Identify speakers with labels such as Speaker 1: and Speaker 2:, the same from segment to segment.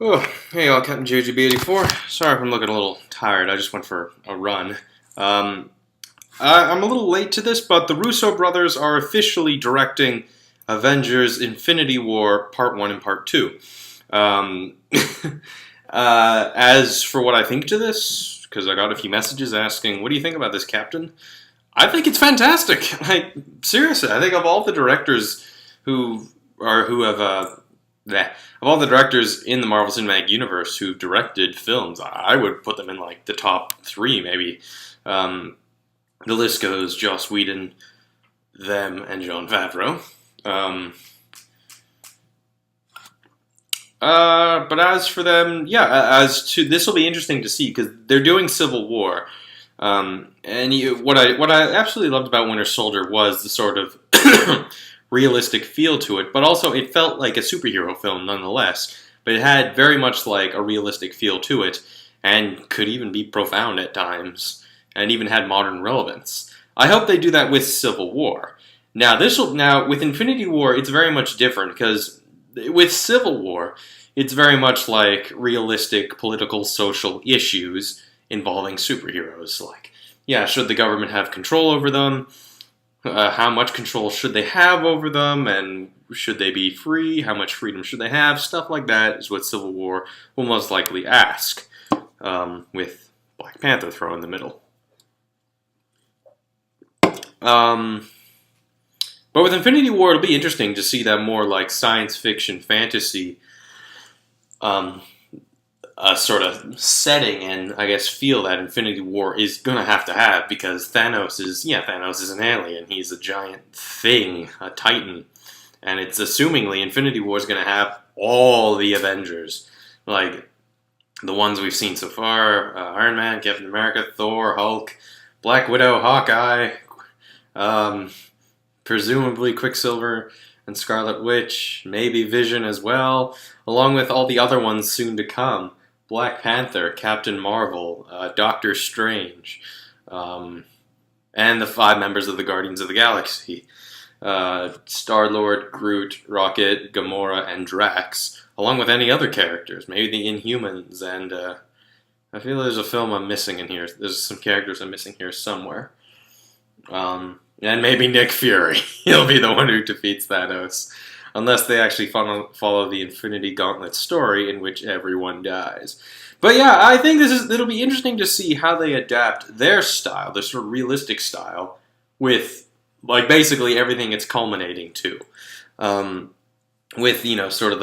Speaker 1: Oh, hey all, Captain JGB84. Sorry if I'm looking a little tired. I just went for a run. Um, I'm a little late to this, but the Russo brothers are officially directing Avengers Infinity War Part 1 and Part 2. Um, as for what I think to this, because I got a few messages asking, what do you think about this, Captain? I think it's fantastic. Like, seriously, I think of all the directors who who have of all the directors in the Marvel Cinematic Universe who've directed films, I would put them in like the top three, maybe. Um, the list goes: Joss Whedon, them, and Jon Favreau. Um, but as for them, yeah, as to this will be interesting to see because they're doing Civil War. What I absolutely loved about Winter Soldier was the sort of realistic feel to it, but also it felt like a superhero film nonetheless. But it had very much like a realistic feel to it, and could even be profound at times, and even had modern relevance. I hope they do that with Civil War. Now with Infinity War, it's very much different because with Civil War, it's very much like realistic political social issues involving superheroes. Like, yeah, should the government have control over them? How much control should they have over them? And should they be free? How much freedom should they have? Stuff like that is what Civil War will most likely ask, with Black Panther thrown in the middle. Um, but with Infinity War, it'll be interesting to see that more like science fiction fantasy um, sort of setting and I guess feel that Infinity War is gonna have to have because Thanos is an alien. He's a giant thing, a titan, and it's assumingly Infinity War is gonna have all the Avengers, like the ones we've seen so far: Iron Man, Captain America, Thor, Hulk, Black Widow, Hawkeye, um, presumably Quicksilver and Scarlet Witch, maybe Vision as well, along with all the other ones soon to come. Black Panther, Captain Marvel, Doctor Strange, um, and the five members of the Guardians of the Galaxy. Star-Lord, Groot, Rocket, Gamora, and Drax, along with any other characters, maybe the Inhumans, and I feel there's a film I'm missing in here. There's some characters I'm missing here somewhere. And maybe Nick Fury. He'll be the one who defeats Thanos. Unless they actually follow the Infinity Gauntlet story in which everyone dies. But yeah, I think it'll be interesting to see how they adapt their style, their sort of realistic style, with like basically everything it's culminating to. With, sort of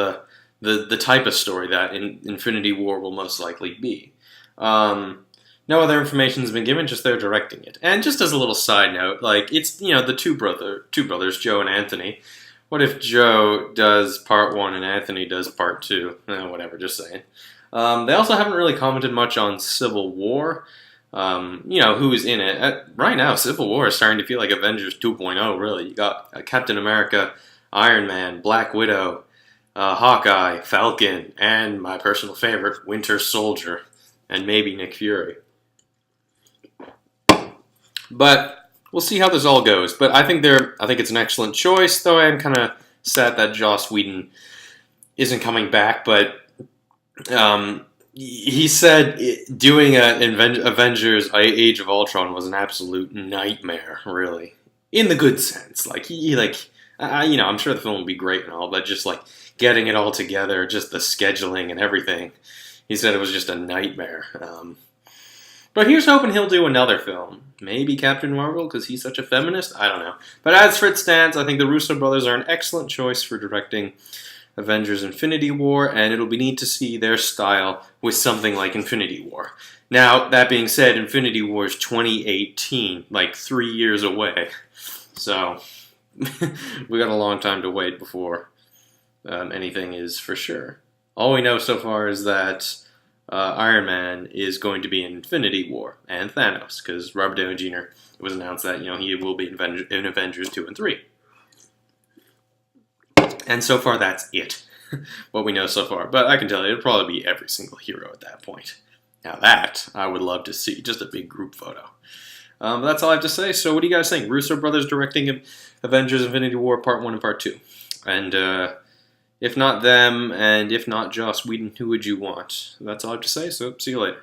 Speaker 1: the type of story that Infinity War will most likely be. No other information has been given, just they're directing it. And just as a little side note, like it's the two brothers, Joe and Anthony. What if Joe does part one and Anthony does part two? Whatever, just saying. They also haven't really commented much on Civil War. Who's in it. Right now, Civil War is starting to feel like Avengers 2.0, really. You got Captain America, Iron Man, Black Widow, Hawkeye, Falcon, and my personal favorite, Winter Soldier, and maybe Nick Fury. But we'll see how this all goes. But I think it's an excellent choice, though I am kind of sad that Joss Whedon isn't coming back. But he said doing Avengers Age of Ultron was an absolute nightmare, really, in the good sense. Like I'm sure the film will be great and all, but just like getting it all together, just the scheduling and everything, he said it was just a nightmare. But here's hoping he'll do another film. Maybe Captain Marvel, because he's such a feminist? I don't know. But as for it stands, I think the Russo brothers are an excellent choice for directing Avengers Infinity War, and it'll be neat to see their style with something like Infinity War. Now, that being said, Infinity War is 2018, like 3 years away. So, we got a long time to wait before anything is for sure. All we know so far is that Iron Man is going to be in Infinity War, and Thanos, because Robert Downey Jr. It was announced that he will be in Avengers 2 and 3. And so far, that's it. What we know so far. But I can tell you, it'll probably be every single hero at that point. Now that, I would love to see. Just a big group photo. But that's all I have to say. So what do you guys think? Russo brothers directing Avengers Infinity War Part 1 and Part 2. And If not them, and if not Joss Whedon, who would you want? That's all I have to say, so see you later.